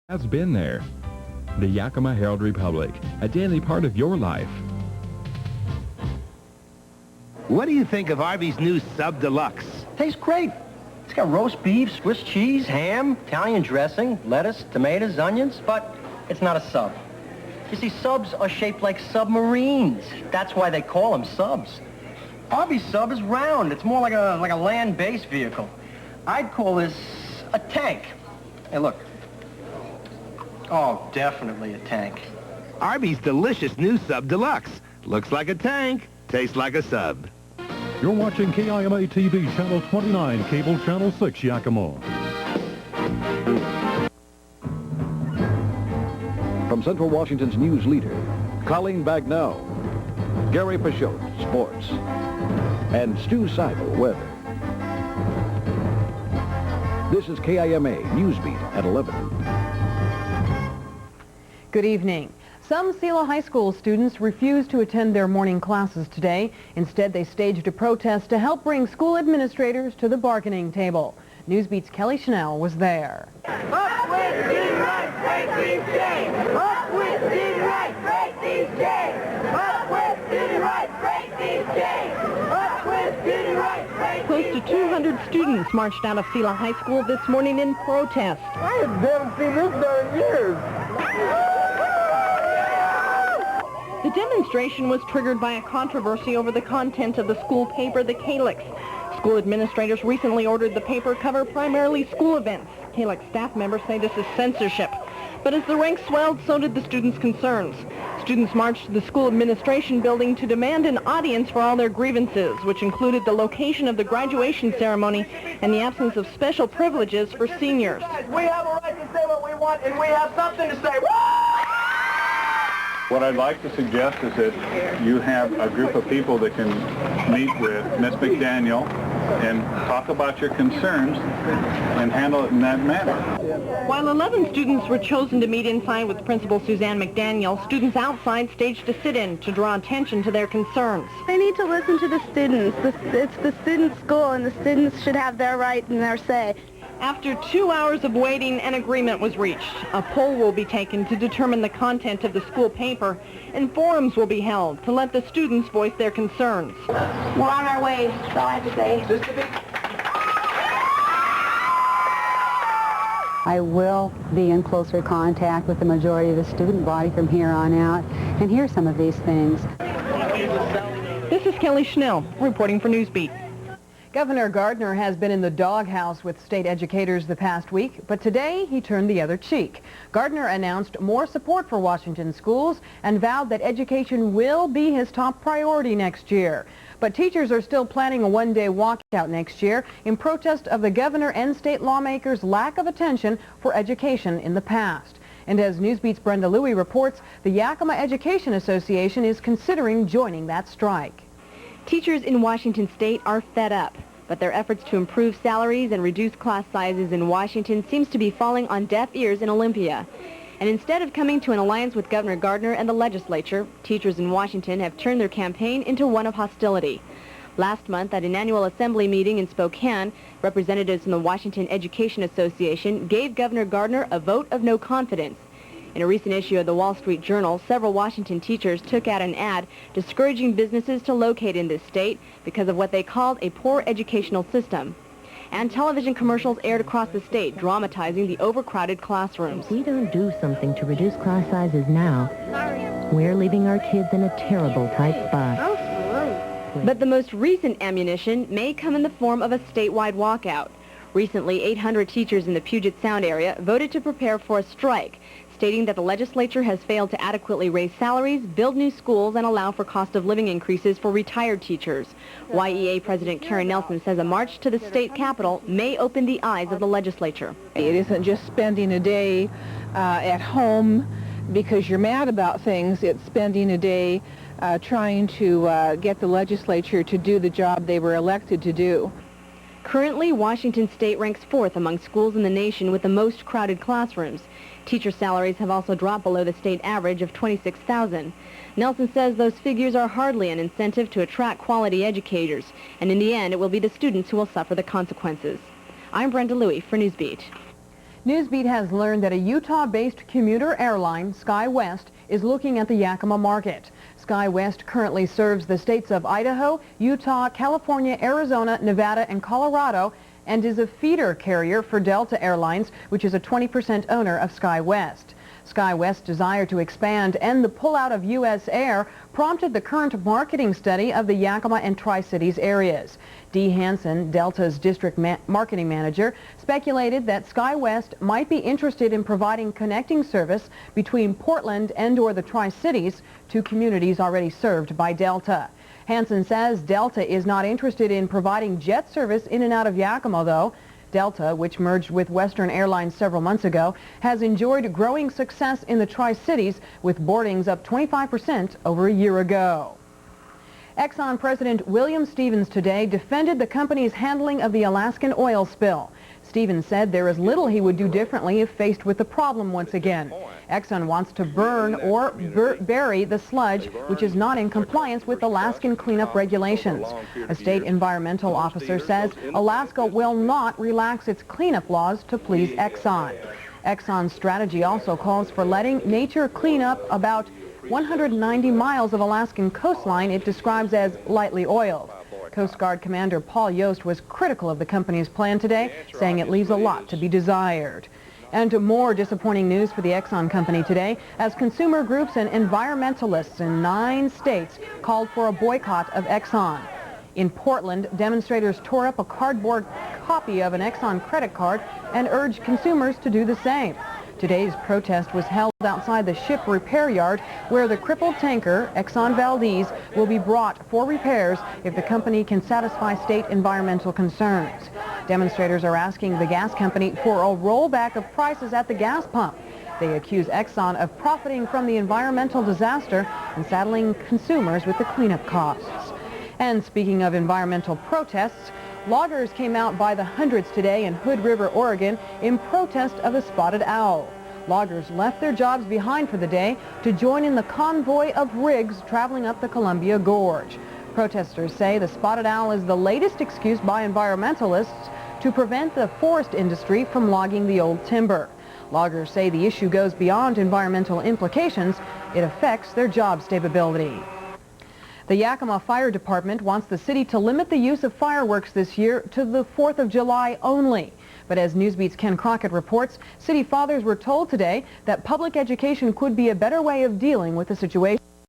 has been there. The Yakima Herald-Republic, a daily part of your life. What do you think of Arby's new Sub Deluxe? Tastes great. It's got roast beef, Swiss cheese, ham, Italian dressing, lettuce, tomatoes, onions, but it's not a sub. You see, subs are shaped like submarines. That's why they call them subs. Arby's sub is round. It's more like a land-based vehicle. I'd call this a tank. Hey, look. Oh, definitely a tank. Arby's delicious new Sub Deluxe. Looks like a tank, tastes like a sub. You're watching KIMA TV, Channel 29, Cable Channel 6, Yakima. From Central Washington's news leader, Colleen Bagnell, Gary Pashot, sports, and Stu Seibel, weather. This is KIMA NewsBeat at 11. Good evening. Some Selah High School students refused to attend their morning classes today. Instead, they staged a protest to help bring school administrators to the bargaining table. NewsBeat's Kelly Chanel was there. Up with student rights, break these chains! Up with student rights, break these chains! Up with student rights, break these chains! Up with student rights, break Close to 200 students marched out of Selah High School this morning in protest. I haven't seen this done in years! The demonstration was triggered by a controversy over the content of the school paper, the Calyx. School administrators recently ordered the paper cover primarily school events. Calyx staff members say this is censorship. But as the ranks swelled, so did the students' concerns. Students marched to the school administration building to demand an audience for all their grievances, which included the location of the graduation ceremony and the absence of special privileges for seniors. We have a right to say what we want, and we have something to say. What I'd like to suggest is that you have a group of people that can meet with Ms. McDaniel and talk about your concerns and handle it in that manner. While 11 students were chosen to meet inside with Principal Suzanne McDaniel, students outside staged a sit-in to draw attention to their concerns. They need to listen to the students. It's the student school, and the students should have their right and their say. After 2 hours of waiting, an agreement was reached. A poll will be taken to determine the content of the school paper, and forums will be held to let the students voice their concerns. We're on our way. That's all I have to say. I will be in closer contact with the majority of the student body from here on out and hear some of these things. This is Kelly Chanel reporting for NewsBeat. Governor Gardner has been in the doghouse with state educators the past week, but today he turned the other cheek. Gardner announced more support for Washington schools and vowed that education will be his top priority next year. But teachers are still planning a one-day walkout next year in protest of the governor and state lawmakers' lack of attention for education in the past. And as NewsBeat's Brenda Louie reports, the Yakima Education Association is considering joining that strike. Teachers in Washington state are fed up, but their efforts to improve salaries and reduce class sizes in Washington seems to be falling on deaf ears in Olympia. And instead of coming to an alliance with Governor Gardner and the legislature, teachers in Washington have turned their campaign into one of hostility. Last month, at an annual assembly meeting in Spokane, representatives from the Washington Education Association gave Governor Gardner a vote of no confidence. In a recent issue of the Wall Street Journal, several Washington teachers took out an ad discouraging businesses to locate in this state because of what they called a poor educational system. And television commercials aired across the state, dramatizing the overcrowded classrooms. If we don't do something to reduce class sizes now, we're leaving our kids in a terrible tight spot. But the most recent ammunition may come in the form of a statewide walkout. Recently, 800 teachers in the Puget Sound area voted to prepare for a strike, stating that the legislature has failed to adequately raise salaries, build new schools, and allow for cost of living increases for retired teachers. YEA President Karen Nelson says a march to the state capitol may open the eyes of the legislature. It isn't just spending a day at home because you're mad about things. It's spending a day trying to get the legislature to do the job they were elected to do. Currently, Washington state ranks 4th among schools in the nation with the most crowded classrooms. Teacher salaries have also dropped below the state average of $26,000. Nelson says those figures are hardly an incentive to attract quality educators, and in the end, it will be the students who will suffer the consequences. I'm Brenda Louie for NewsBeat. NewsBeat has learned that a Utah-based commuter airline, SkyWest, is looking at the Yakima market. SkyWest currently serves the states of Idaho, Utah, California, Arizona, Nevada, and Colorado, and is a feeder carrier for Delta Airlines, which is a 20% owner of SkyWest. SkyWest's desire to expand and the pullout of U.S. Air prompted the current marketing study of the Yakima and Tri-Cities areas. Dee Hansen, Delta's district marketing manager, speculated that SkyWest might be interested in providing connecting service between Portland and/or the Tri-Cities to communities already served by Delta. Hansen says Delta is not interested in providing jet service in and out of Yakima, though. Delta, which merged with Western Airlines several months ago, has enjoyed growing success in the Tri-Cities, with boardings up 25% over a year ago. Exxon President William Stevens today defended the company's handling of the Alaskan oil spill. Stevens said there is little he would do differently if faced with the problem once again. Exxon wants to burn or bury the sludge, which is not in compliance with Alaskan cleanup regulations. A state environmental officer says Alaska will not relax its cleanup laws to please Exxon. Exxon's strategy also calls for letting nature clean up about 190 miles of Alaskan coastline it describes as lightly oiled. Coast Guard Commander Paul Yost was critical of the company's plan today, saying it leaves a lot to be desired. And more disappointing news for the Exxon company today, as consumer groups and environmentalists in 9 states called for a boycott of Exxon. In Portland, demonstrators tore up a cardboard copy of an Exxon credit card and urged consumers to do the same. Today's protest was held outside the ship repair yard, where the crippled tanker, Exxon Valdez, will be brought for repairs if the company can satisfy state environmental concerns. Demonstrators are asking the gas company for a rollback of prices at the gas pump. They accuse Exxon of profiting from the environmental disaster and saddling consumers with the cleanup costs. And speaking of environmental protests, loggers came out by the hundreds today in Hood River, Oregon, in protest of the spotted owl. Loggers left their jobs behind for the day to join in the convoy of rigs traveling up the Columbia Gorge. Protesters say the spotted owl is the latest excuse by environmentalists to prevent the forest industry from logging the old timber. Loggers say the issue goes beyond environmental implications. It affects their job stability. The Yakima Fire Department wants the city to limit the use of fireworks this year to the 4th of July only. But as NewsBeat's Ken Crockett reports, city fathers were told today that public education could be a better way of dealing with the situation.